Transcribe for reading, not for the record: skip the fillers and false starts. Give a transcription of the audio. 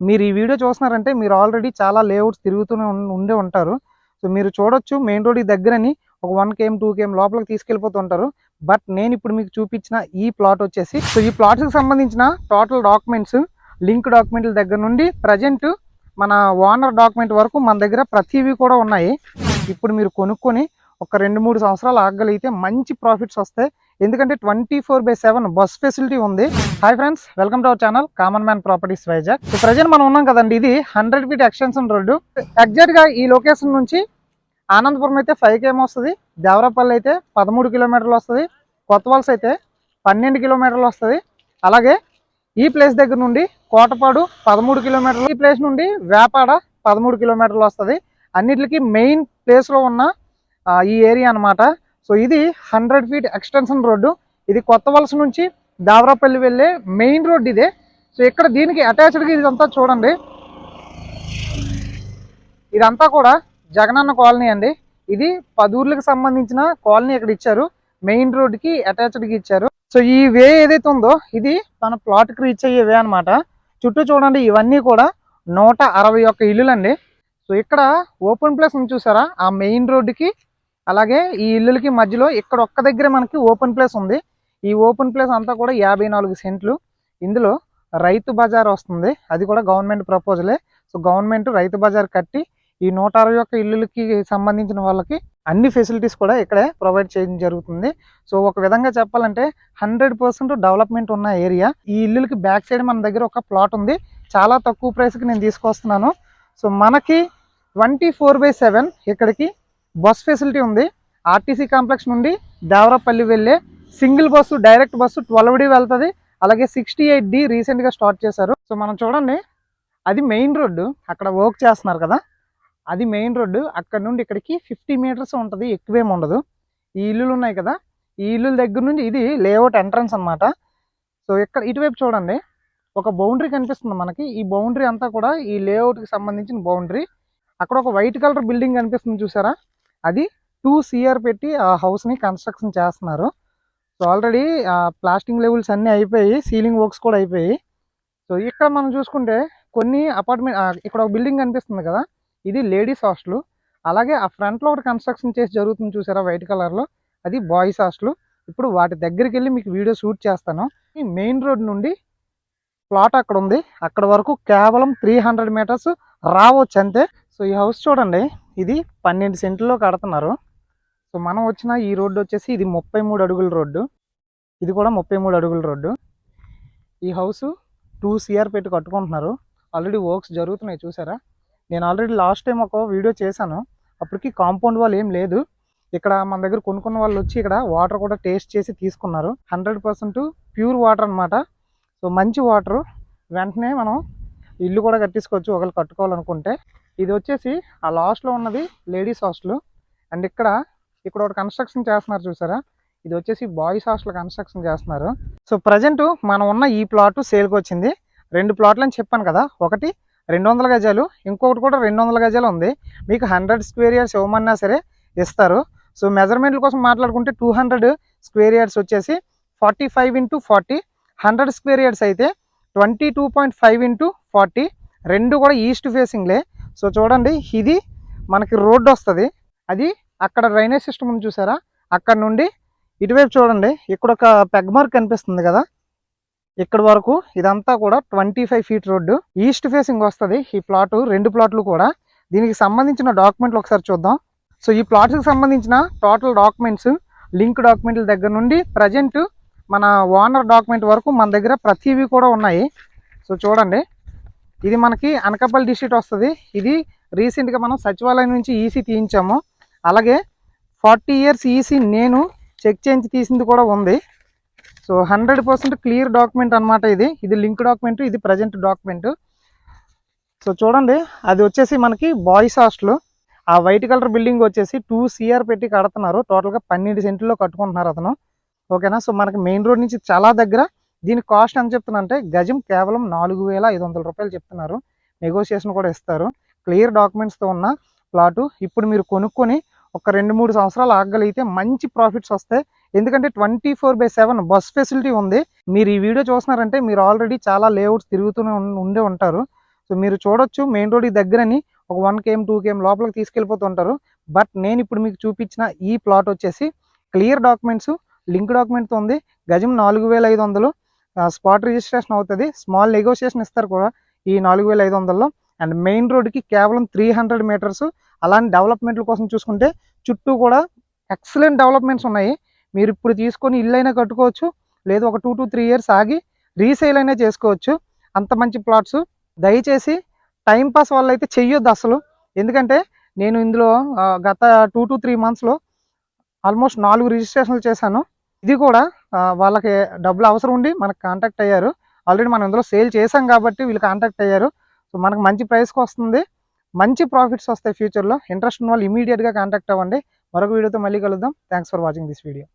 మీరు ఈ వీడియో చూస్తున్నారంటే మీరు ఆల్రెడీ చాలా లేఅవుట్స్ తిరుగుతూనే ఉండే ఉంటారు. సో మీరు చూడొచ్చు మెయిన్ రోడ్‌కి దగ్గరని ఒక 1 కేఎం, 2 కేఎం లోపలికి తీసుకెళ్ళిపోతుంటారు. బట్ నేను ఇప్పుడు మీకు చూపించిన ఈ ప్లాట్ వచ్చేసి సో ఈ ప్లాట్స్‌కి సంబంధించిన టోటల్ డాక్యుమెంట్స్, లింక్ డాక్యుమెంట్ల దగ్గర నుండి ప్రజెంట్ మన ఓనర్ డాక్యుమెంట్ వరకు మన దగ్గర ప్రతివి కూడా ఉన్నాయి. ఇప్పుడు మీరు కొనుక్కొని ఒక 2, 3 సంవత్సరాలు ఆగగలిగితే మంచి ప్రాఫిట్స్ వస్తాయి. ఎందుకంటే 24/7 బస్ ఫెసిలిటీ ఉంది. Hi friends, welcome to our channel common man properties Vizag. So present మనం ఉన్నాం కదండి, ఇది 100 ఫీట్ ఎక్స్టెన్షన్ రోడ్డు. ఎగ్జాక్ట్గా ఈ లొకేషన్ నుంచి ఆనందపురం అయితే 5 km వస్తుంది, దేవరపల్లి అయితే 13 కిలోమీటర్లు వస్తుంది, కొత్త వలస అయితే 12 కిలోమీటర్లు వస్తుంది. అలాగే ఈ ప్లేస్ దగ్గర నుండి కోటపాడు 13 కిలోమీటర్లు, ఈ ప్లేస్ నుండి వేపాడ 13 కిలోమీటర్లు వస్తుంది. అన్నిటికీ మెయిన్ ప్లేస్లో ఉన్న ఈ ఏరియా అనమాట. సో ఇది 100 ఫీట్ ఎక్స్టెన్షన్ రోడ్డు. ఇది కొత్త వలస నుంచి దేవరపల్లి వెళ్ళే మెయిన్ రోడ్ ఇదే. సో ఇక్కడ దీనికి అటాచ్డ్గా ఇదంతా చూడండి, ఇదంతా కూడా జగనన్న కాలనీ అండి. ఇది 10 ఊర్లకు సంబంధించిన కాలనీ ఇక్కడ ఇచ్చారు, మెయిన్ రోడ్కి అటాచ్డ్గా ఇచ్చారు. సో ఈ వే ఏదైతే ఉందో ఇది మన ప్లాట్కి రీచ్ అయ్యే వే అనమాట. చుట్టూ చూడండి, ఇవన్నీ కూడా 161 ఇల్లులు అండి. సో ఇక్కడ ఓపెన్ ప్లేస్ ఉంది చూసారా, ఆ మెయిన్ రోడ్డుకి అలాగే ఈ ఇల్లులకి మధ్యలో ఇక్కడ ఒక్క దగ్గర మనకి ఓపెన్ ప్లేస్ ఉంది. ఈ ఓపెన్ ప్లేస్ అంతా కూడా 54 సెంట్లు. ఇందులో రైతు బజార్ వస్తుంది, అది కూడా government ప్రపోజలే. So government Rythu Bazar కట్టి ఈ 161 ఇల్లులకి సంబంధించిన వాళ్ళకి అన్ని ఫెసిలిటీస్ కూడా ఇక్కడే ప్రొవైడ్ చేయడం జరుగుతుంది. సో ఒక విధంగా చెప్పాలంటే 100% డెవలప్మెంట్ ఉన్న ఏరియా. ఈ ఇల్లులకి బ్యాక్ సైడ్ మన దగ్గర ఒక ప్లాట్ ఉంది, చాలా తక్కువ ప్రైస్కి నేను తీసుకొస్తున్నాను. సో మనకి 24/7 ఇక్కడికి బస్ ఫెసిలిటీ ఉంది. ఆర్టీసీ కాంప్లెక్స్ నుండి దేవరపల్లి వెళ్ళే single bus, direct bus 12D వెళ్తుంది. అలాగే 68D రీసెంట్గా స్టార్ట్ చేశారు. సో మనం చూడండి, అది మెయిన్ రోడ్డు, అక్కడ వర్క్ చేస్తున్నారు కదా, అది మెయిన్ రోడ్డు. అక్కడ నుండి ఇక్కడికి 50 మీటర్స్ ఉంటుంది, ఎక్కువేమి ఉండదు. ఈ ఇల్లులు ఉన్నాయి కదా, ఈ ఇల్లుల దగ్గర నుండి ఇది లేఅవుట్ ఎంట్రన్స్ అనమాట. సో ఇక్కడ ఇటువైపు చూడండి, ఒక బౌండరీ కనిపిస్తుంది మనకి. ఈ బౌండరీ అంతా కూడా ఈ లేఅవుట్కి సంబంధించిన బౌండరీ. అక్కడ ఒక వైట్ కలర్ బిల్డింగ్ కనిపిస్తుంది చూసారా, అది 2 CR పెట్టి ఆ హౌస్ని కన్స్ట్రక్షన్ చేస్తున్నారు. సో ఆల్రెడీ ప్లాస్టింగ్ లెవెల్స్ అన్నీ అయిపోయి, సీలింగ్ వర్క్స్ కూడా అయిపోయి. సో ఇక్కడ మనం చూసుకుంటే కొన్ని అపార్ట్మెంట్, ఇక్కడ ఒక బిల్డింగ్ కనిపిస్తుంది కదా, ఇది లేడీస్ హాస్టల్. అలాగే ఆ ఫ్రంట్లో ఒకటి కన్స్ట్రక్షన్ చేసి జరుగుతుంది చూసారా వైట్ కలర్లో, అది బాయ్స్ హాస్టల్. ఇప్పుడు వాటి దగ్గరికి వెళ్ళి మీకు వీడియో షూట్ చేస్తాను. ఈ మెయిన్ రోడ్ నుండి ప్లాట్ అక్కడ ఉంది, అక్కడ వరకు కేవలం 300 మీటర్స్ రావచ్చు అంతే. సో ఈ హౌస్ చూడండి, ఇది 12 సెంట్లలో కడుతున్నారు. సో మనం వచ్చిన ఈ రోడ్డు వచ్చేసి ఇది 33 అడుగుల రోడ్డు, ఇది కూడా 33 అడుగుల రోడ్డు. ఈ హౌస్ 2 CR పెట్టి కట్టుకుంటున్నారు, ఆల్రెడీ వర్క్స్ జరుగుతున్నాయి చూసారా. నేను ఆల్రెడీ లాస్ట్ టైం ఒక వీడియో చేశాను, అప్పటికి కాంపౌండ్ వాల్ ఏం లేదు. ఇక్కడ మన దగ్గర కొనుక్కున్న వాళ్ళు వచ్చి ఇక్కడ వాటర్ కూడా టేస్ట్ చేసి తీసుకున్నారు. 100% ప్యూర్ వాటర్ అనమాట. సో మంచి వాటరు, వెంటనే మనం ఇల్లు కూడా కట్టించుకోవచ్చు ఒకళ్ళు కట్టుకోవాలనుకుంటే. ఇది వచ్చేసి ఆ లాస్ట్లో ఉన్నది లేడీస్ హాస్టల్. అండ్ ఇక్కడ ఒకటి కన్స్ట్రక్షన్ చేస్తున్నారు చూసారా, ఇది వచ్చేసి బాయ్స్ హాస్టల్ కన్స్ట్రక్షన్ చేస్తున్నారు. సో ప్రజెంట్ మనం ఉన్న ఈ ప్లాట్ సేల్కి వచ్చింది. 2 ప్లాట్లు అని చెప్పాను కదా, ఒకటి 200 గజాలు, ఇంకొకటి కూడా 200 గజాలు ఉంది. మీకు 100 స్క్వేర్ యార్డ్స్ ఇవ్వమన్నా సరే ఇస్తారు. సో మెజర్మెంట్ల కోసం మాట్లాడుకుంటే 200 స్క్వేర్ యార్డ్స్ వచ్చేసి 45x40, 100 స్క్వేర్ యార్డ్స్ అయితే 22.5x40, రెండు కూడా ఈస్ట్ ఫేసింగ్లే. సో చూడండి, ఇది మనకి రోడ్డు వస్తుంది, అది అక్కడ డ్రైనేజ్ సిస్టమ్ ఉంది చూసారా, అక్కడ నుండి ఇటువైపు చూడండి, ఇక్కడ ఒక పెగ్ మార్క్ కనిపిస్తుంది కదా, ఇక్కడ వరకు ఇదంతా కూడా 25 ఫీట్ రోడ్డు ఈస్ట్ ఫేసింగ్ వస్తుంది ఈ ప్లాట్. 2 ప్లాట్లు కూడా. దీనికి సంబంధించిన డాక్యుమెంట్లు ఒకసారి చూద్దాం. సో ఈ ప్లాట్స్కి సంబంధించిన టోటల్ డాక్యుమెంట్స్, లింక్ డాక్యుమెంట్ల దగ్గర నుండి ప్రజెంట్ మన ఓనర్ డాక్యుమెంట్ వరకు మన దగ్గర ప్రతివి కూడా ఉన్నాయి. సో చూడండి, ఇది మనకి అనకాపల్లి డిస్ట్రిక్ట్ వస్తుంది. ఇది రీసెంట్గా మనం సచివాలయం నుంచి ఈసీ తీయించాము. అలాగే 40 ఇయర్స్ ఈసీ నేను చెక్ చేయించి తీసింది కూడా ఉంది. సో 100% క్లియర్ డాక్యుమెంట్ అనమాట. ఇది లింక్ డాక్యుమెంట్, ఇది ప్రజెంట్ డాక్యుమెంట్. సో చూడండి, అది వచ్చేసి మనకి బాయ్స్ హాస్టల్. ఆ వైట్ కలర్ బిల్డింగ్ వచ్చేసి 2 CR పెట్టి కడుతున్నారు, టోటల్గా 12 సెంట్లో కట్టుకుంటున్నారు అతను. ఓకేనా. సో మనకి మెయిన్ రోడ్ నుంచి చాలా దగ్గర. దీని కాస్ట్ ఎంత చెప్తున్నారంటే గజం కేవలం 4,500 రూపాయలు చెప్తున్నారు. నెగోషియేషన్ కూడా ఇస్తారు. క్లియర్ డాక్యుమెంట్స్తో ఉన్న ప్లాటు. ఇప్పుడు మీరు కొనుక్కొని ఒక 2-3 సంవత్సరాలు ఆగగలిగితే మంచి ప్రాఫిట్స్ వస్తాయి. ఎందుకంటే 24/7 బస్ ఫెసిలిటీ ఉంది. మీరు ఈ వీడియో చూస్తున్నారంటే మీరు ఆల్రెడీ చాలా లేఅవుట్స్ తిరుగుతూనే ఉండే ఉంటారు. సో మీరు చూడొచ్చు మెయిన్ రోడ్కి దగ్గరని ఒక 1 km 2 km లోపలికి తీసుకెళ్ళిపోతుంటారు. బట్ నేను ఇప్పుడు మీకు చూపించిన ఈ ప్లాట్ వచ్చేసి క్లియర్ డాక్యుమెంట్స్, లింక్ డాక్యుమెంట్తో ఉంది. గజం 4500 స్పాట్ రిజిస్ట్రేషన్ అవుతుంది. స్మాల్ నెగోషియేషన్ ఇస్తారు కూడా ఈ 4500లో. అండ్ మెయిన్ రోడ్కి కేవలం 300 మీటర్స్. అలాంటి డెవలప్మెంట్ల కోసం చూసుకుంటే చుట్టూ కూడా ఎక్సలెంట్ డెవలప్మెంట్స్ ఉన్నాయి. మీరు ఇప్పుడు తీసుకొని ఇల్లు అయినా కట్టుకోవచ్చు, లేదు ఒక 2 to 3 years ఆగి రీసేల్ అయినా చేసుకోవచ్చు. అంత మంచి ప్లాట్స్. దయచేసి టైంపాస్ వల్ల అయితే చెయ్యొద్దు అసలు. ఎందుకంటే నేను ఇందులో గత 2 to 3 monthsలో ఆల్మోస్ట్ 4 రిజిస్ట్రేషన్లు చేశాను. ఇది కూడా వాళ్ళకి డబ్బులు అవసరం ఉండి మనకు కాంటాక్ట్ అయ్యారు. ఆల్రెడీ మనం ఇందులో సేల్ చేసాం కాబట్టి వీళ్ళు కాంటాక్ట్ అయ్యారు. సో మనకు మంచి ప్రైస్కి వస్తుంది, మంచి ప్రాఫిట్స్ వస్తాయి ఫ్యూచర్లో. ఇంట్రెస్ట్ ఉన్న వాళ్ళు ఇమీడియట్గా కాంటాక్ట్ అవ్వండి. మరొక వీడియోతో మళ్ళీ కలుద్దాం. Thanks for watching this video.